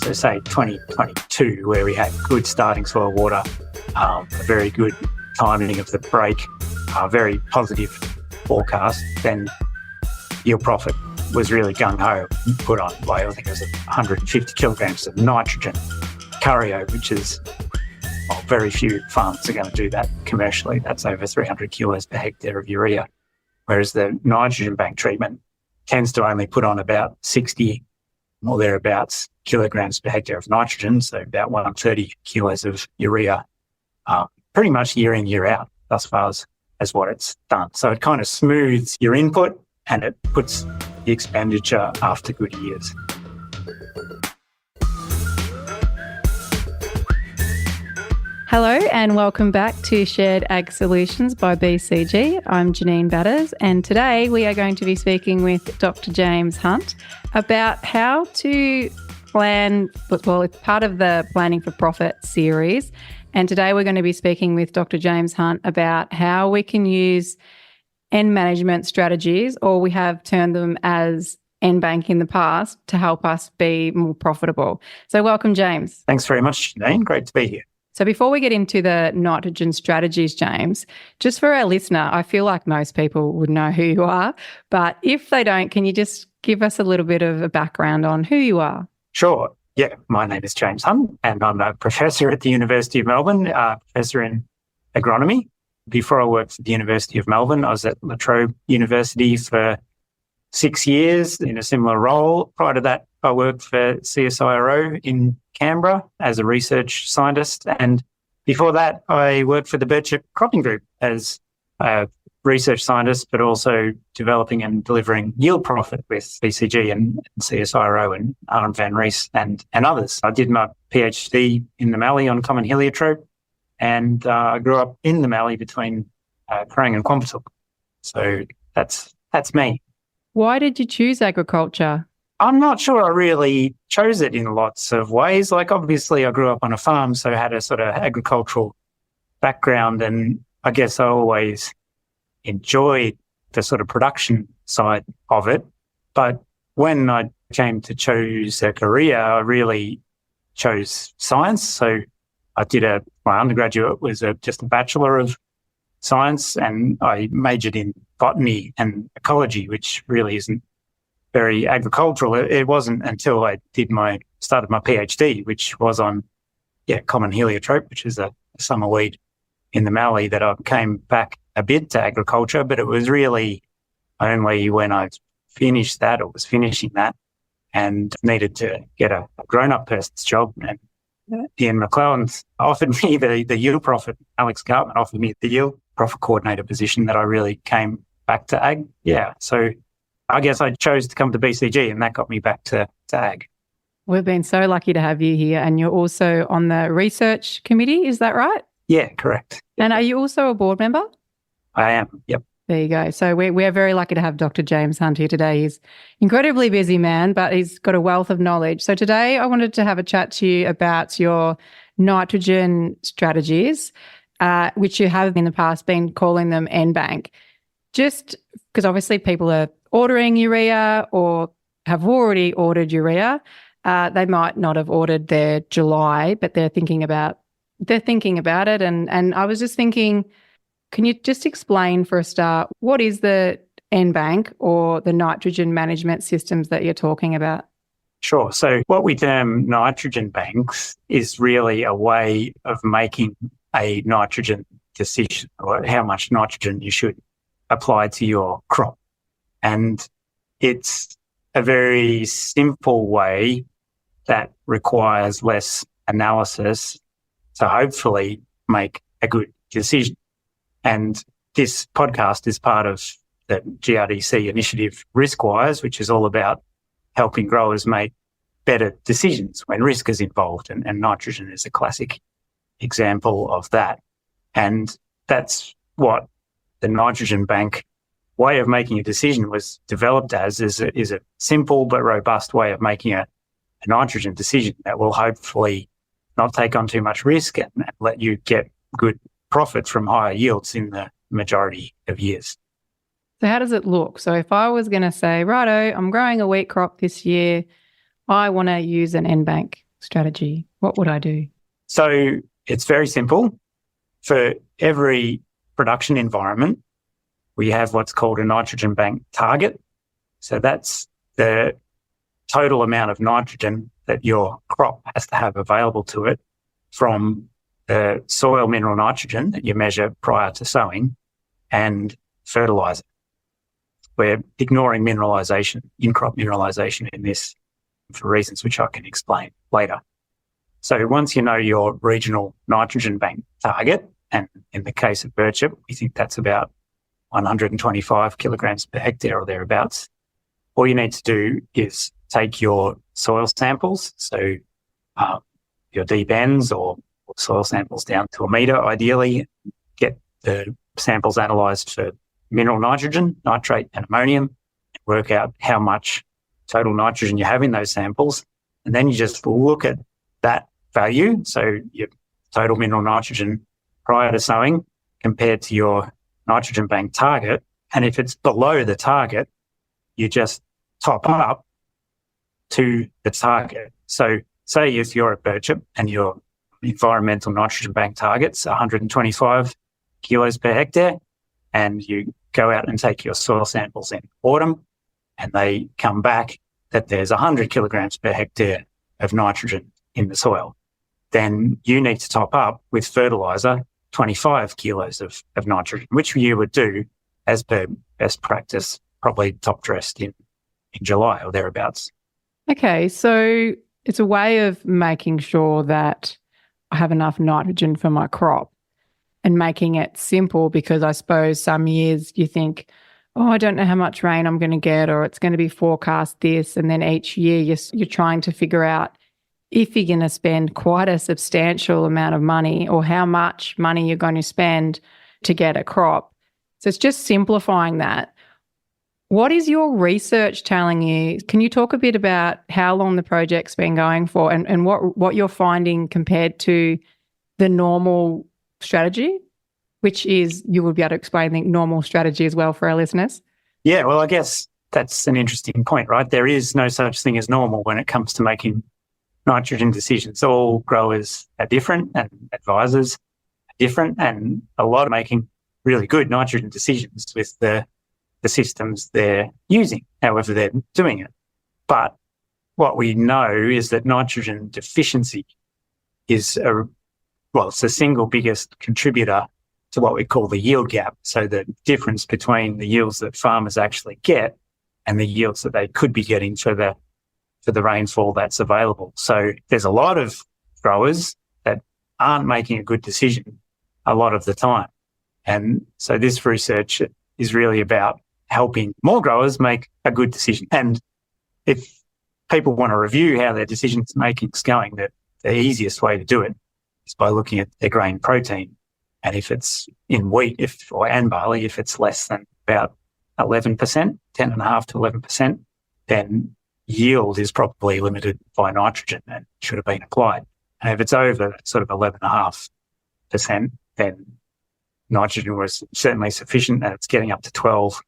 So say 2022, where we had good starting soil water, a very good timing of the break, a very positive forecast, then yield profit was really gung-ho put on by, I think it was 150 kilograms of nitrogen. Curyo, which is, well, very few farms are going to do that commercially. That's over 300 kilos per hectare of urea. Whereas the nitrogen bank treatment tends to only put on about 60 or thereabouts kilograms per hectare of nitrogen, so about 130 kilos of urea, pretty much year in, year out, as far as what it's done. So it kind of smooths your input and it puts the expenditure after good years. Hello and welcome back to Shared Ag Solutions by BCG. I'm Janine Batters, and today we are going to be speaking with Dr. James Hunt about how to plan, well, it's part of the Planning for Profit series. And today we're going to be speaking with Dr. James Hunt about how we can use end management strategies, or we have termed them as end bank in the past, to help us be more profitable. So welcome, James. Thanks very much, Janine. Great to be here. So before we get into the nitrogen strategies, James, just for our listener, I feel like most people would know who you are, but if they don't, can you just give us a little bit of a background on who you are? Sure. Yeah, my name is James Hunt and I'm a professor at the University of Melbourne, professor in agronomy. Before I worked at the University of Melbourne, I was at La Trobe University for 6 years in a similar role. Prior to that, I worked for CSIRO in Canberra as a research scientist. And before that, I worked for the Birchip Cropping Group as a research scientist, but also developing and delivering yield profit with BCG and CSIRO and Arnold van Rees and others. I did my PhD in the Mallee on common heliotrope, and I grew up in the Mallee between Crang and Quambatook. So that's me. Why did you choose agriculture? I'm not sure I really chose it in lots of ways. Like, obviously, I grew up on a farm, so I had a sort of agricultural background, and I guess I always enjoyed the sort of production side of it. But when I came to choose a career, I really chose science. So I did my undergraduate was just a Bachelor of Science, and I majored in botany and ecology, which really isn't very agricultural. It wasn't until I started my PhD, which was on common heliotrope, which is a summer weed in the Mallee, that I came back a bit to agriculture. But it was really only when I finished that, or was finishing that, and needed to get a grown-up person's job. And Ian McClelland offered me the yield profit. Alex Gartman offered me the yield profit coordinator position, that I really came back to ag. Yeah. So I guess I chose to come to BCG, and that got me back to ag. We've been so lucky to have you here, and you're also on the research committee, is that right? Yeah, correct. And are you also a board member? I am, yep. There you go. So we're very lucky to have Dr. James Hunt here today. He's an incredibly busy man, but he's got a wealth of knowledge. So today I wanted to have a chat to you about your nitrogen strategies, which you have in the past been calling them end bank. Just because obviously people are ordering urea or have already ordered urea. They might not have ordered their July, but they're thinking about it. And I was just thinking, can you just explain for a start, what is the end bank or the nitrogen management systems that you're talking about? Sure. So what we term nitrogen banks is really a way of making a nitrogen decision, or how much nitrogen you should apply to your crop. And it's a very simple way that requires less analysis to hopefully make a good decision. And this podcast is part of the GRDC initiative Riskwise, which is all about helping growers make better decisions when risk is involved. And nitrogen is a classic example of that. And that's what the nitrogen bank way of making a decision was developed as, is a simple but robust way of making a nitrogen decision that will hopefully not take on too much risk and let you get good profit from higher yields in the majority of years. So how does it look? So if I was going to say, righto, I'm growing a wheat crop this year, I want to use an end bank strategy? What would I do? So it's very simple. For every production environment, we have what's called a nitrogen bank target. So that's the total amount of nitrogen that your crop has to have available to it from the soil mineral nitrogen that you measure prior to sowing and fertiliser. We're ignoring mineralisation, in-crop mineralisation in this for reasons which I can explain later. So once you know your regional nitrogen bank target, and in the case of bird chip, we think that's about 125 kilograms per hectare or thereabouts, all you need to do is take your soil samples, so your deep ends or soil samples down to a metre ideally, get the samples analysed for mineral nitrogen, nitrate and ammonium, work out how much total nitrogen you have in those samples, and then you just look at that value, so your total mineral nitrogen prior to sowing compared to your nitrogen bank target, and if it's below the target, you just top up to the target. So say if you're a bird chip and your environmental nitrogen bank target's 125 kilos per hectare, and you go out and take your soil samples in autumn, and they come back that there's 100 kilograms per hectare of nitrogen in the soil, then you need to top up with fertiliser 25 kilos of nitrogen, which you would do as per best practice, probably top dressed in July or thereabouts. Okay, so it's a way of making sure that I have enough nitrogen for my crop and making it simple, because I suppose some years you think, oh, I don't know how much rain I'm going to get, or it's going to be forecast this. And then each year you're trying to figure out if you're going to spend quite a substantial amount of money or how much money you're going to spend to get a crop. So it's just simplifying that. What is your research telling you? Can you talk a bit about how long the project's been going for and what you're finding compared to the normal strategy, which is, you would be able to explain the normal strategy as well for our listeners? Yeah, well, I guess that's an interesting point, right? There is no such thing as normal when it comes to making nitrogen decisions. All growers are different and advisors are different, and a lot are making really good nitrogen decisions with the systems they're using, however they're doing it. But what we know is that nitrogen deficiency is it's the single biggest contributor to what we call the yield gap. So the difference between the yields that farmers actually get and the yields that they could be getting for the rainfall that's available. So there's a lot of growers that aren't making a good decision a lot of the time. And so this research is really about helping more growers make a good decision. And if people want to review how their decision making is going, the easiest way to do it is by looking at their grain protein. And if it's in wheat and barley, if it's less than about 11%, 10.5 to 11%, then yield is probably limited by nitrogen and should have been applied. And if it's over sort of 11.5%, then nitrogen was certainly sufficient, and it's getting up to 12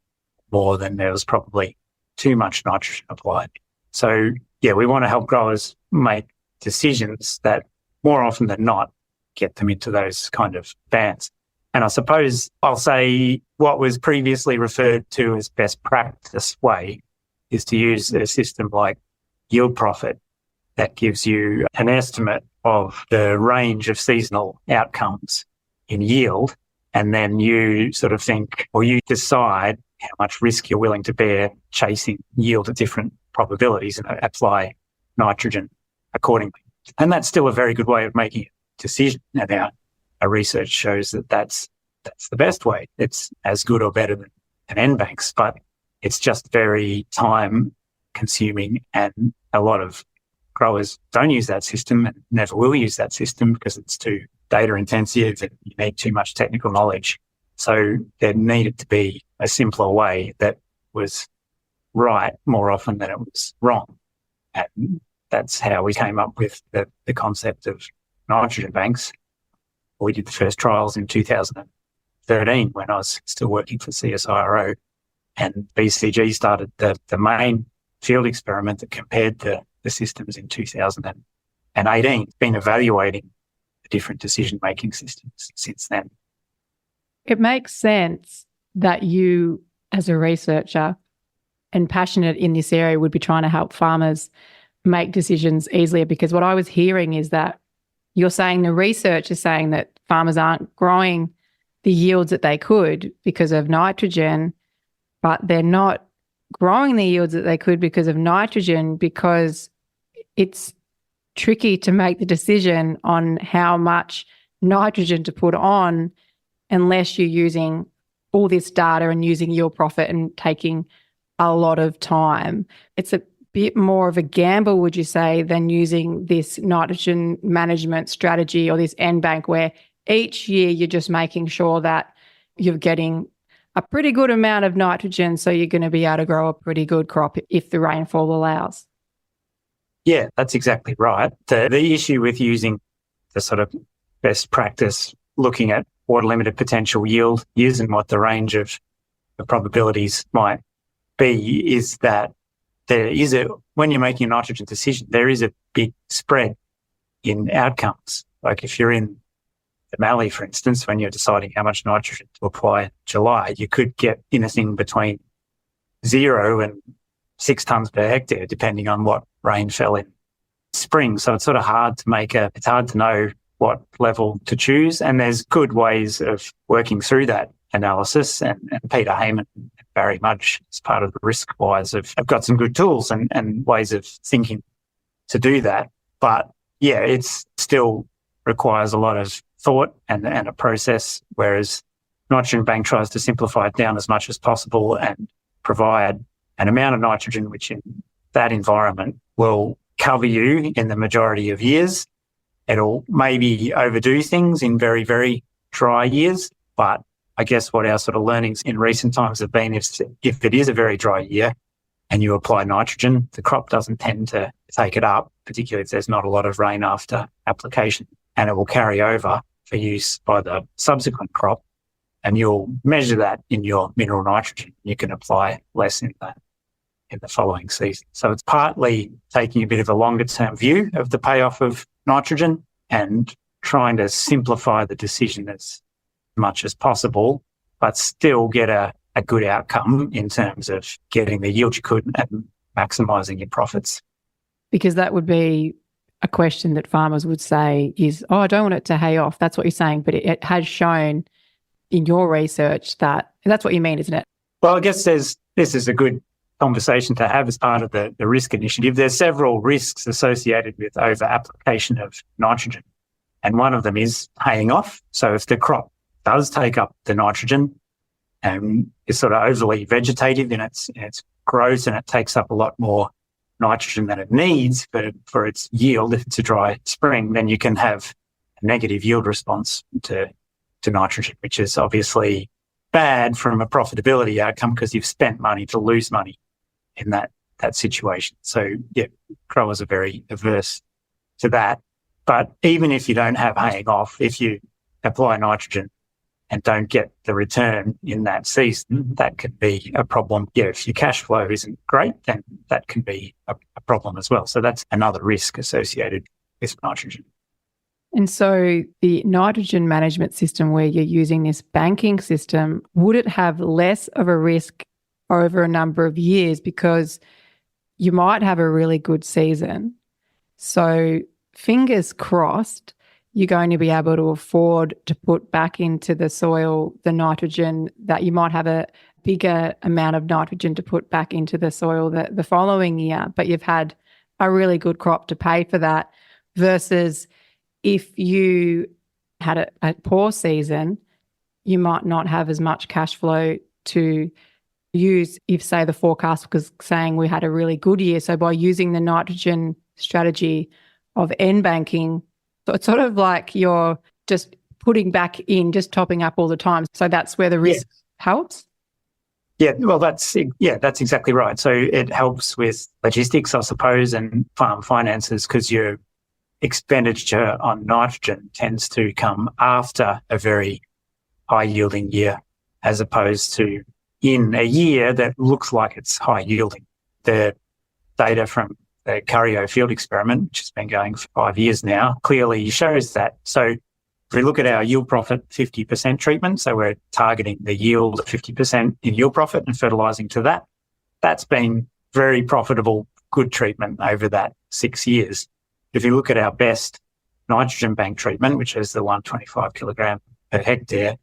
more, than there was probably too much nitrogen applied. So yeah, we want to help growers make decisions that more often than not get them into those kind of bands. And I suppose I'll say what was previously referred to as best practice way is to use a system like yield profit that gives you an estimate of the range of seasonal outcomes in yield. And then you sort of think, or you decide how much risk you're willing to bear chasing yield at different probabilities and apply nitrogen accordingly. And that's still a very good way of making a decision. Now, our research shows that that's the best way. It's as good or better than N banks, but it's just very time consuming, and a lot of growers don't use that system and never will use that system because it's too data intensive and you need too much technical knowledge. So there needed to be a simpler way that was right more often than it was wrong. And that's how we came up with the concept of nitrogen banks. We did the first trials in 2013 when I was still working for CSIRO, and BCG started the main field experiment that compared the systems in 2015. 18, been evaluating the different decision-making systems since then. It makes sense that you, as a researcher and passionate in this area, would be trying to help farmers make decisions easier, because what I was hearing is that you're saying the research is saying that farmers aren't growing the yields that they could because of nitrogen, but they're not growing the yields that they could because of nitrogen, because it's tricky to make the decision on how much nitrogen to put on unless you're using all this data and using yield profit and taking a lot of time. It's a bit more of a gamble, would you say, than using this nitrogen management strategy or this N bank, where each year you're just making sure that you're getting a pretty good amount of nitrogen, so you're going to be able to grow a pretty good crop if the rainfall allows. Yeah, that's exactly right. The issue with using the sort of best practice, looking at water limited potential yield is and what the range of the probabilities might be, is that when you're making a nitrogen decision, there is a big spread in outcomes. Like if you're in the Mallee, for instance, when you're deciding how much nitrogen to apply in July, you could get anything between 0 and 6 tonnes per hectare, depending on what rain fell in spring. So it's sort of hard to it's hard to know what level to choose. And there's good ways of working through that analysis. And Peter Heyman and Barry Mudge, as part of the risk-wise, have got some good tools and ways of thinking to do that. But yeah, it's still requires a lot of thought and a process, whereas Nitrogen Bank tries to simplify it down as much as possible and provide an amount of nitrogen which in that environment will cover you in the majority of years. It'll maybe overdo things in very, very dry years, but I guess what our sort of learnings in recent times have been, if it is a very dry year and you apply nitrogen, the crop doesn't tend to take it up, particularly if there's not a lot of rain after application, and it will carry over for use by the subsequent crop, and you'll measure that in your mineral nitrogen. You can apply less in the following season. So it's partly taking a bit of a longer term view of the payoff of nitrogen and trying to simplify the decision as much as possible, but still get a good outcome in terms of getting the yield you could and maximising your profits. Because that would be a question that farmers would say is, I don't want it to hay off. That's what you're saying. But it has shown in your research that that's what you mean, isn't it? Well, I guess this is a good conversation to have as part of the risk initiative. There's several risks associated with over-application of nitrogen, and one of them is haying off. So if the crop does take up the nitrogen and is sort of overly vegetative in its growth, and it takes up a lot more nitrogen than it needs for its yield, if it's a dry spring, then you can have a negative yield response to nitrogen, which is obviously bad from a profitability outcome because you've spent money to lose money in that situation. So yeah, growers are very averse to that. But even if you don't have haying off, if you apply nitrogen and don't get the return in that season, that can be a problem. Yeah, if your cash flow isn't great, then that can be a problem as well. So that's another risk associated with nitrogen. And so the nitrogen management system where you're using this banking system, would it have less of a risk over a number of years, because you might have a really good season? So fingers crossed, you're going to be able to afford to put back into the soil the nitrogen, that you might have a bigger amount of nitrogen to put back into the soil the following year, but you've had a really good crop to pay for that, versus if you had a poor season, you might not have as much cash flow to use if, say, the forecast was saying we had a really good year. So by using the nitrogen strategy of N banking, so it's sort of like you're just putting back in, just topping up all the time. So that's where the risk helps? Yeah, well, that's exactly right. So it helps with logistics, I suppose, and farm finances, because your expenditure on nitrogen tends to come after a very high-yielding year, as opposed to in a year that looks like it's high-yielding. The data from the Curyo field experiment, which has been going for 5 years now, clearly shows that. So if we look at our yield profit 50% treatment, so we're targeting the yield of 50% in yield profit and fertilising to that, that's been very profitable, good treatment over that 6 years. If you look at our best nitrogen bank treatment, which is the 125 kilogram per hectare,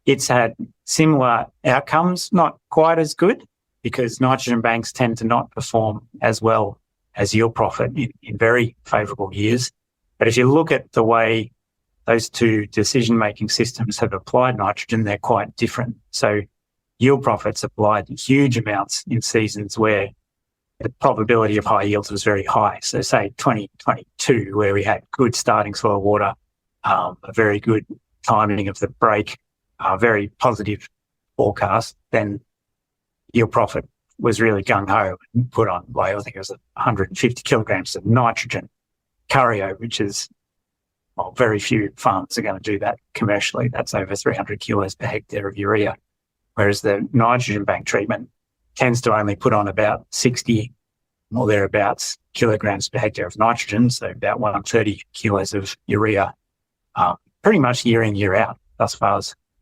it's had similar outcomes, not quite as good, because nitrogen banks tend to not perform as well as yield profit in very favourable years. But if you look at the way those two decision-making systems have applied nitrogen, they're quite different. So yield profits applied huge amounts in seasons where the probability of high yields was very high. So say 2022, where we had good starting soil water, a very good timing of the break, a very positive forecast, then yield profit was really gung-ho and put on, I think it was 150 kilograms of nitrogen. Curyo, which is, well, very few farms are going to do that commercially. That's over 300 kilos per hectare of urea. Whereas the nitrogen bank treatment tends to only put on about 60 or thereabouts kilograms per hectare of nitrogen, so about 130 kilos of urea, pretty much year in, year out, thus far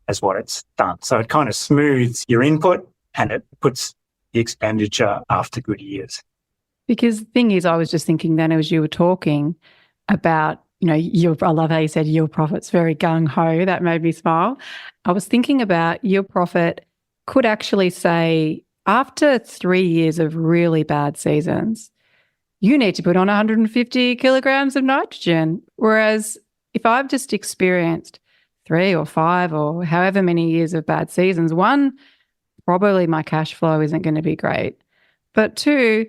as what it's done. So it kind of smooths your input and it puts the expenditure after good years. Because the thing is, I was just thinking then as you were talking about, yield, I love how you said yield profit's very gung-ho. That made me smile. I was thinking about yield profit could actually say after 3 years of really bad seasons, you need to put on 150 kilograms of nitrogen. Whereas if I've just experienced 3 or 5 or however many years of bad seasons, one, probably my cash flow isn't going to be great. But 2,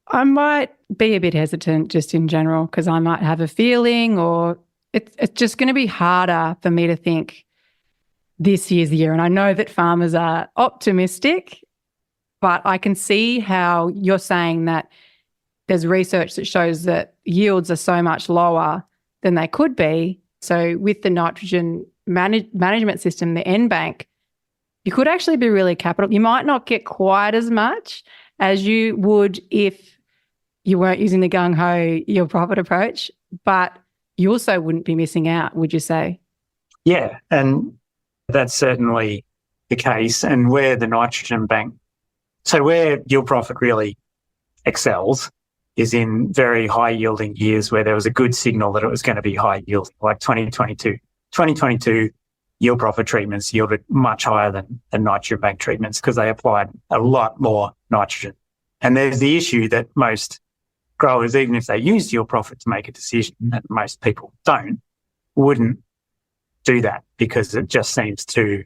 I might be a bit hesitant just in general because I might have a feeling, or it's just going to be harder for me to think this year's the year. And I know that farmers are optimistic, but I can see how you're saying that there's research that shows that yields are so much lower than they could be. So with the nitrogen management system, the N-Bank, you could actually be really capital. You might not get quite as much as you would if you weren't using the gung-ho yield profit approach, but you also wouldn't be missing out, would you say? Yeah, and that's certainly the case. And where the nitrogen bank, so where yield profit really excels is in very high yielding years where there was a good signal that it was going to be high yielding, like 2022. 2022 yield profit treatments yielded much higher than nitrogen bank treatments because they applied a lot more nitrogen. And there's the issue that most growers, even if they use yield profit to make a decision, and most people don't, wouldn't do that because it just seems too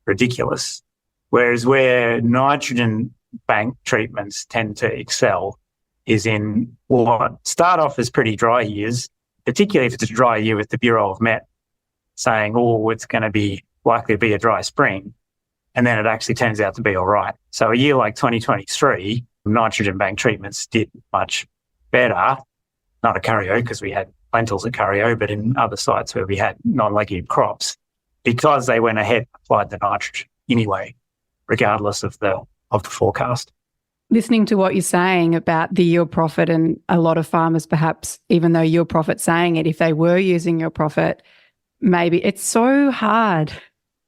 ridiculous. Whereas where nitrogen bank treatments tend to excel is in what start off as pretty dry years, particularly if it's a dry year with the Bureau of Met saying, oh, it's going to be likely to be a dry spring. And then it actually turns out to be all right. So a year like 2023, nitrogen bank treatments did much better, not at Curyo because we had lentils at Curyo, but in other sites where we had non-legume crops, because they went ahead and applied the nitrogen anyway, regardless of the forecast. Listening to what you're saying about the yield profit, and a lot of farmers perhaps, even though yield profit's saying it, if they were using yield profit, maybe it's so hard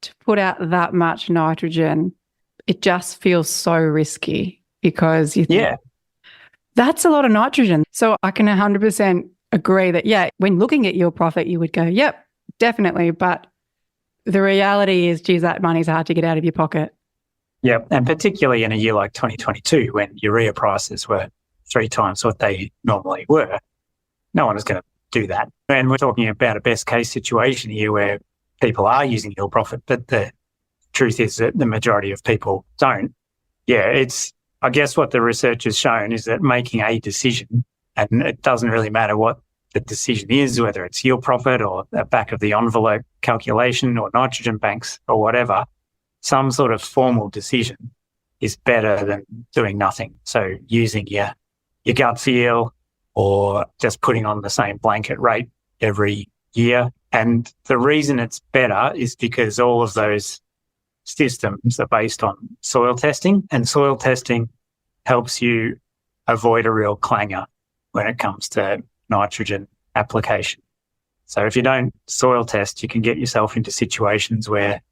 to put out that much nitrogen. It just feels so risky because you think, that's a lot of nitrogen. So I can 100% agree that, when looking at yield profit, you would go, yep, definitely. But the reality is, geez, that money's hard to get out of your pocket. Yeah, and particularly in a year like 2022 when urea prices were 3 times what they normally were, no one is going to do that. And we're talking about a best case situation here where people are using yield profit, but the truth is that the majority of people don't. Yeah, I guess what the research has shown is that making a decision, and it doesn't really matter what the decision is, whether it's yield profit or a back of the envelope calculation or nitrogen banks or whatever, some sort of formal decision is better than doing nothing. So using your gut feel or just putting on the same blanket rate every year. And the reason it's better is because all of those systems are based on soil testing, and soil testing helps you avoid a real clanger. when it comes to nitrogen application. So if you don't soil test, you can get yourself into situations where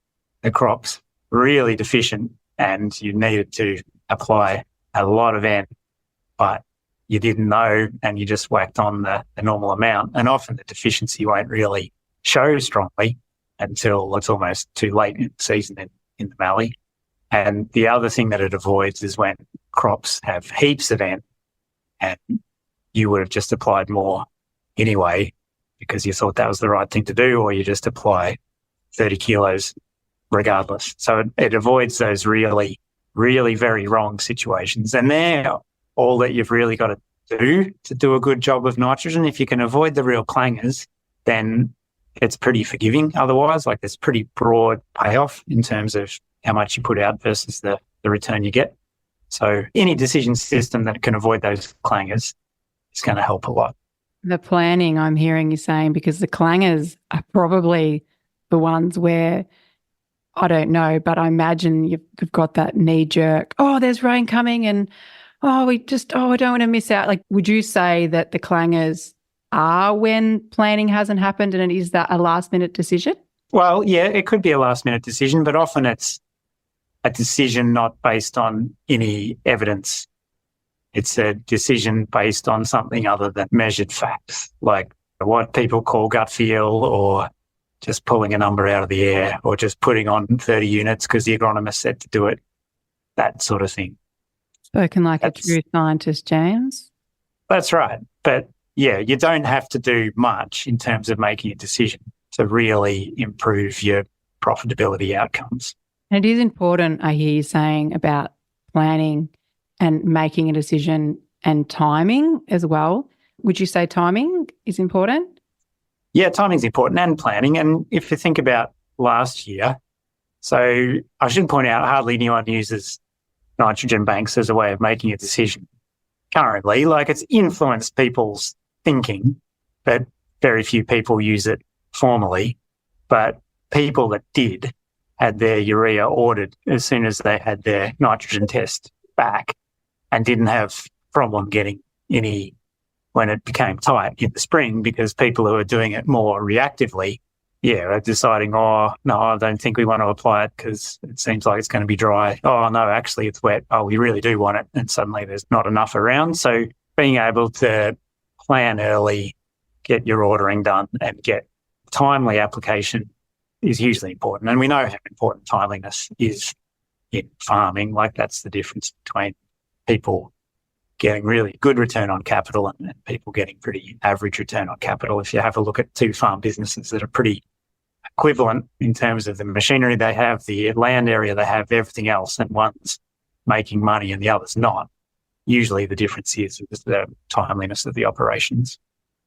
the crop's really deficient and you needed to apply a lot of N, but you didn't know and you just whacked on the normal amount. And often the deficiency won't really show strongly until it's almost too late in the season in the mallee. And the other thing that it avoids is when crops have heaps of N and you would have just applied more anyway because you thought that was the right thing to do, or you just apply 30 kilos regardless. So it avoids those really, really very wrong situations. And they're all that you've really got to do a good job of nitrogen. If you can avoid the real clangers, then it's pretty forgiving. Otherwise, like there's pretty broad payoff in terms of how much you put out versus the return you get. So any decision system that can avoid those clangers is going to help a lot. The planning, I'm hearing you saying, because the clangers are probably the ones where, I don't know, but I imagine you've got that knee jerk, oh, there's rain coming and, I don't want to miss out. Like, would you say that the clangers are when planning hasn't happened and it is that a last minute decision? Well, yeah, it could be a last minute decision, but often it's a decision not based on any evidence. It's a decision based on something other than measured facts, like what people call gut feel, or just pulling a number out of the air, or just putting on 30 units because the agronomist said to do it, that sort of thing. Spoken like a true scientist, James. That's right. But yeah, you don't have to do much in terms of making a decision to really improve your profitability outcomes. And it is important, I hear you saying, about planning and making a decision and timing as well. Would you say timing is important? Yeah, timing's important, and planning. And if you think about last year, so I should point out hardly anyone uses nitrogen banks as a way of making a decision currently. Like, it's influenced people's thinking, but very few people use it formally. But people that did had their urea ordered as soon as they had their nitrogen test back and didn't have problem getting any when it became tight in the spring, because people who are doing it more reactively, are deciding, oh, no, I don't think we want to apply it because it seems like it's going to be dry. Oh, no, actually it's wet. Oh, we really do want it. And suddenly there's not enough around. So being able to plan early, get your ordering done and get timely application is hugely important. And we know how important timeliness is in farming. Like, that's the difference between people getting really good return on capital and people getting pretty average return on capital. If you have a look at two farm businesses that are pretty equivalent in terms of the machinery they have, the land area they have, everything else, and one's making money and the other's not, usually the difference is the timeliness of the operations.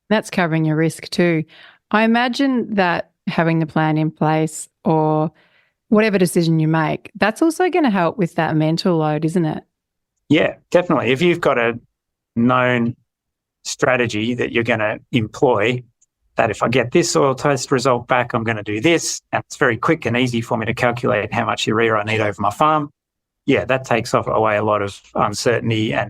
That's covering your risk too. I imagine that having the plan in place, or whatever decision you make, that's also going to help with that mental load, isn't it? Yeah, definitely. If you've got a known strategy that you're going to employ, that if I get this soil test result back, I'm going to do this, and it's very quick and easy for me to calculate how much urea I need over my farm, that takes away a lot of uncertainty and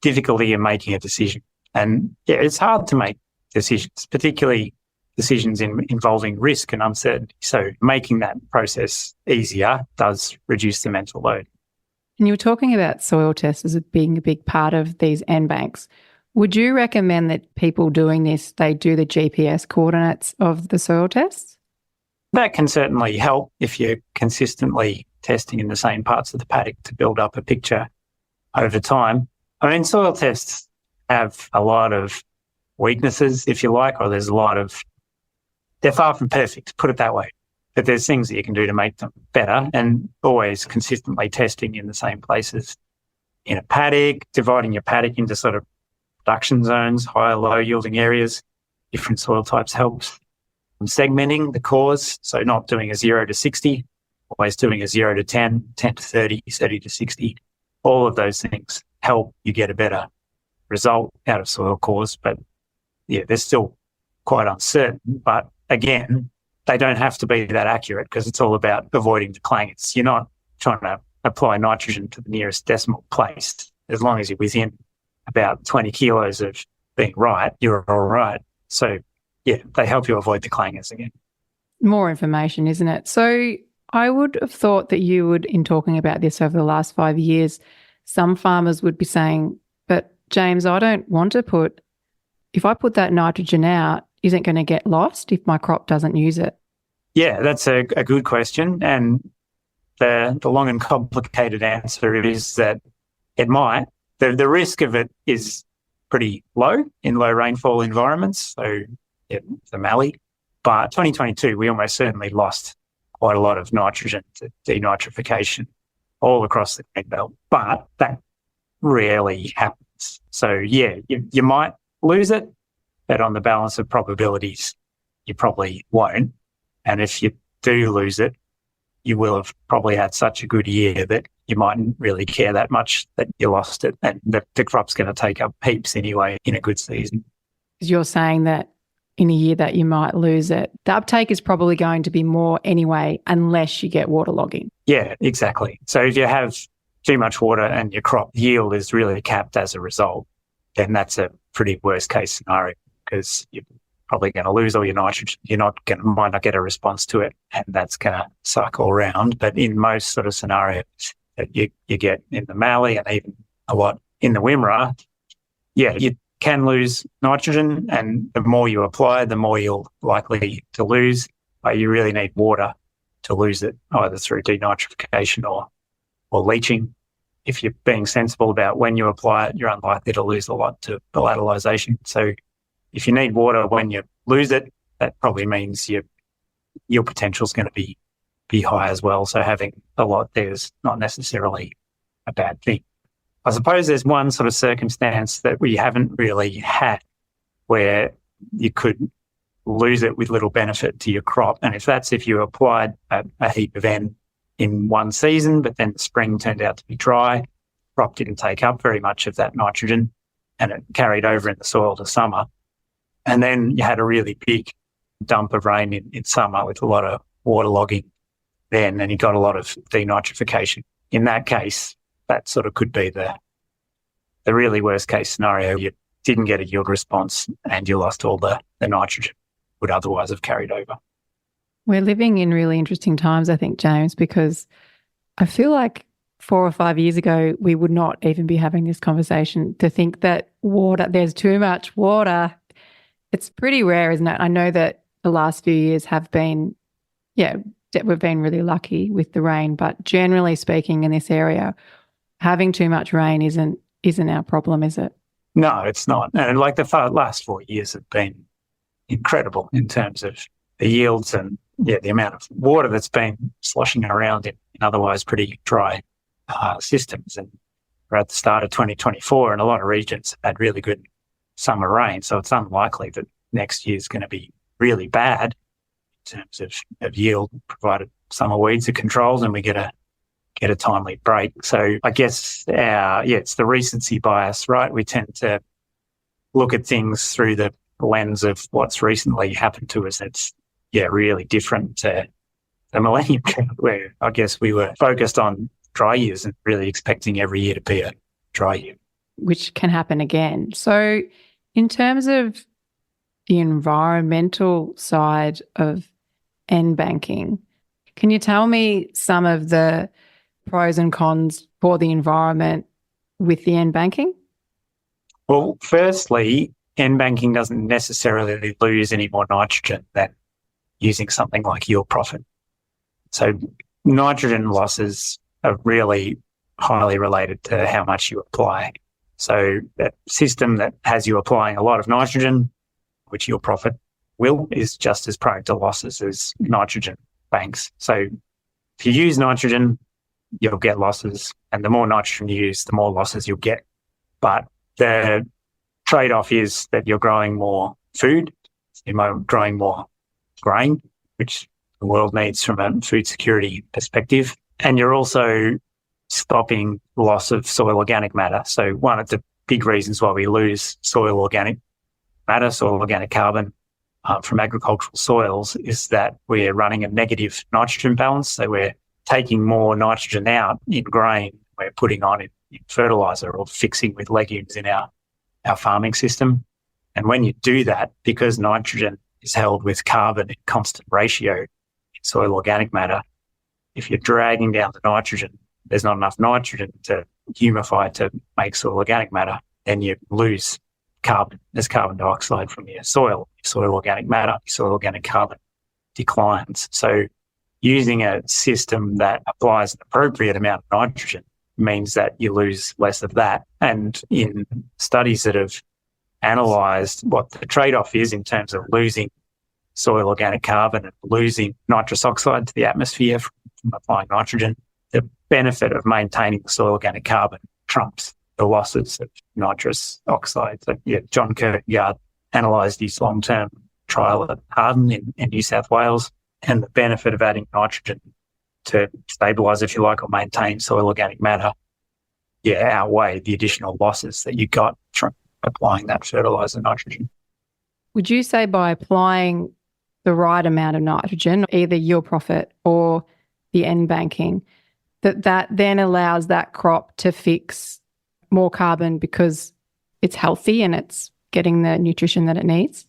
difficulty in making a decision. And it's hard to make decisions, particularly decisions involving risk and uncertainty. So making that process easier does reduce the mental load. And you were talking about soil tests as being a big part of these N banks. Would you recommend that people doing this, they do the GPS coordinates of the soil tests? That can certainly help if you're consistently testing in the same parts of the paddock to build up a picture over time. I mean, soil tests have a lot of weaknesses, if you like, or they're far from perfect, put it that way. But there's things that you can do to make them better, and always consistently testing in the same places in a paddock, dividing your paddock into sort of production zones, high, low yielding areas, different soil types helps. Segmenting the cores, so not doing a 0 to 60, always doing a 0 to 10, 10 to 30, 30 to 60. All of those things help you get a better result out of soil cores. But they're still quite uncertain. But again, they don't have to be that accurate because it's all about avoiding the clangers. You're not trying to apply nitrogen to the nearest decimal place. As long as you're within about 20 kilos of being right, you're all right. So, yeah, they help you avoid the clangers again. More information, isn't it? So I would have thought that you would, in talking about this over the last 5 years, some farmers would be saying, but James, I don't want to if I put that nitrogen out, isn't going to get lost if my crop doesn't use it? Yeah, that's a good question. And the long and complicated answer is that it might. The risk of it is pretty low in low rainfall environments, so yeah, the Mallee. But 2022, we almost certainly lost quite a lot of nitrogen to denitrification all across the Green Belt. But that rarely happens. So, yeah, you might lose it, but on the balance of probabilities, you probably won't. And if you do lose it, you will have probably had such a good year that you mightn't really care that much that you lost it. And the crop's going to take up heaps anyway in a good season. You're saying that in a year that you might lose it, the uptake is probably going to be more anyway, unless you get waterlogging. Yeah, exactly. So if you have too much water and your crop yield is really capped as a result, then that's a pretty worst case scenario, because you're probably going to lose all your nitrogen. Might not get a response to it, and that's going to cycle around. But in most sort of scenarios that you get in the Mallee and even a lot in the Wimmera, yeah, you can lose nitrogen, and the more you apply, the more you're likely to lose. But you really need water to lose it, either through denitrification or leaching. If you're being sensible about when you apply it, you're unlikely to lose a lot to volatilisation. So if you need water when you lose it, that probably means your potential is going to be high as well. So having a lot there is not necessarily a bad thing. I suppose there's one sort of circumstance that we haven't really had where you could lose it with little benefit to your crop. And if you applied a heap of N in one season, but then the spring turned out to be dry, crop didn't take up very much of that nitrogen, and it carried over in the soil to summer. And then you had a really big dump of rain in summer with a lot of waterlogging then, and you got a lot of denitrification. In that case, that sort of could be the really worst case scenario. You didn't get a yield response and you lost all the nitrogen would otherwise have carried over. We're living in really interesting times, I think, James, because I feel like 4 or 5 years ago, we would not even be having this conversation. To think that there's too much water, it's pretty rare, isn't it? I know that the last few years have been, we've been really lucky with the rain, but generally speaking in this area, having too much rain isn't our problem, is it? No, it's not. And like the last 4 years have been incredible in terms of the yields and the amount of water that's been sloshing around in otherwise pretty dry systems. And we're at the start of 2024 and a lot of regions had really good summer rain. So it's unlikely that next year's going to be really bad in terms of yield, provided summer weeds are controlled and we get a timely break. So I guess it's the recency bias, right? We tend to look at things through the lens of what's recently happened to us. It's really different to the millennium drought, where I guess we were focused on dry years and really expecting every year to be a dry year. Which can happen again. So in terms of the environmental side of N banking, can you tell me some of the pros and cons for the environment with the N banking? Well, firstly, N banking doesn't necessarily lose any more nitrogen than using something like yield profit. So nitrogen losses are really highly related to how much you apply. So that system that has you applying a lot of nitrogen, which yield profit is just as prone to losses as nitrogen banks. So if you use nitrogen, you'll get losses, and the more nitrogen you use, the more losses you'll get. But the trade-off is that you're growing more food, you're growing more grain, which the world needs from a food security perspective, and you're also stopping loss of soil organic matter. So one of the big reasons why we lose soil organic matter, soil organic carbon from agricultural soils is that we're running a negative nitrogen balance. So we're taking more nitrogen out in grain, we're putting on in fertiliser or fixing with legumes in our farming system. And when you do that, because nitrogen is held with carbon in constant ratio in soil organic matter, if you're dragging down the nitrogen, there's not enough nitrogen to humify to make soil organic matter, then you lose carbon as carbon dioxide from your soil organic matter, soil organic carbon declines. So using a system that applies an appropriate amount of nitrogen means that you lose less of that. And in studies that have analysed what the trade-off is in terms of losing soil organic carbon and losing nitrous oxide to the atmosphere from applying nitrogen, the benefit of maintaining the soil organic carbon trumps the losses of nitrous oxide. So, John Curyo analysed his long-term trial at Harden in New South Wales, and the benefit of adding nitrogen to stabilise, if you like, or maintain soil organic matter, outweigh the additional losses that you got from applying that fertiliser nitrogen. Would you say by applying the right amount of nitrogen, either yield profit or the end banking, that then allows that crop to fix more carbon because it's healthy and it's getting the nutrition that it needs?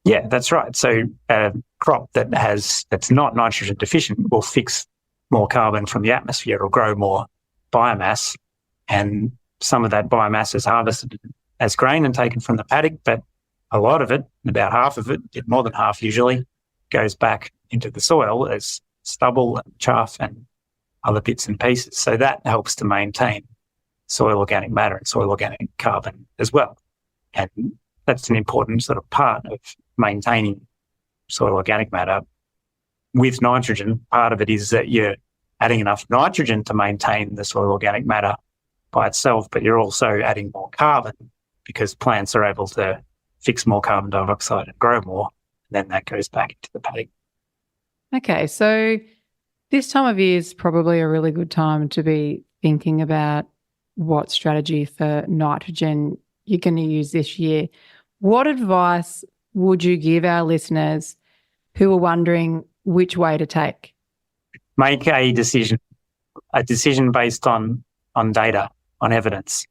Yeah, that's right. So a crop that's not nitrogen deficient will fix more carbon from the atmosphere. It'll grow more biomass, and some of that biomass is harvested as grain and taken from the paddock, but a lot of it, about half of it, more than half usually, goes back into the soil as stubble and chaff and other bits and pieces. So that helps to maintain soil organic matter and soil organic carbon as well. And that's an important sort of part of maintaining soil organic matter. With nitrogen, part of it is that you're adding enough nitrogen to maintain the soil organic matter by itself, but you're also adding more carbon because plants are able to fix more carbon dioxide and grow more. And then that goes back into the paddock. Okay, so this time of year is probably a really good time to be thinking about what strategy for nitrogen you're going to use this year. What advice would you give our listeners who are wondering which way to take? Make a decision based on data, on evidence.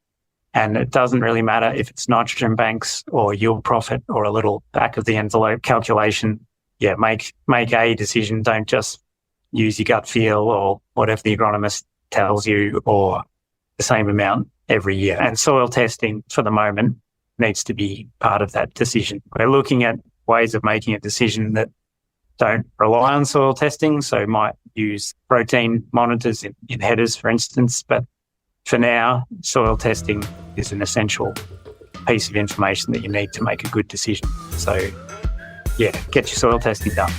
And it doesn't really matter if it's nitrogen banks or yield profit or a little back of the envelope calculation. Yeah, make a decision. Don't just use your gut feel or whatever the agronomist tells you or the same amount every year. And soil testing for the moment needs to be part of that decision. We're looking at ways of making a decision that don't rely on soil testing. So might use protein monitors in headers, for instance. But for now, soil testing is an essential piece of information that you need to make a good decision. So, get your soil testing done.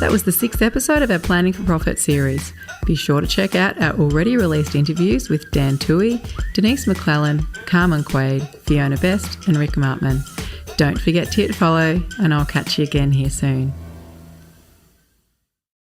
That was the 6th episode of our Planning for Profit series. Be sure to check out our already released interviews with Dan Toohey, Denise McClellan, Carmen Quaid, Fiona Best and Rick Martman. Don't forget to hit follow, and I'll catch you again here soon.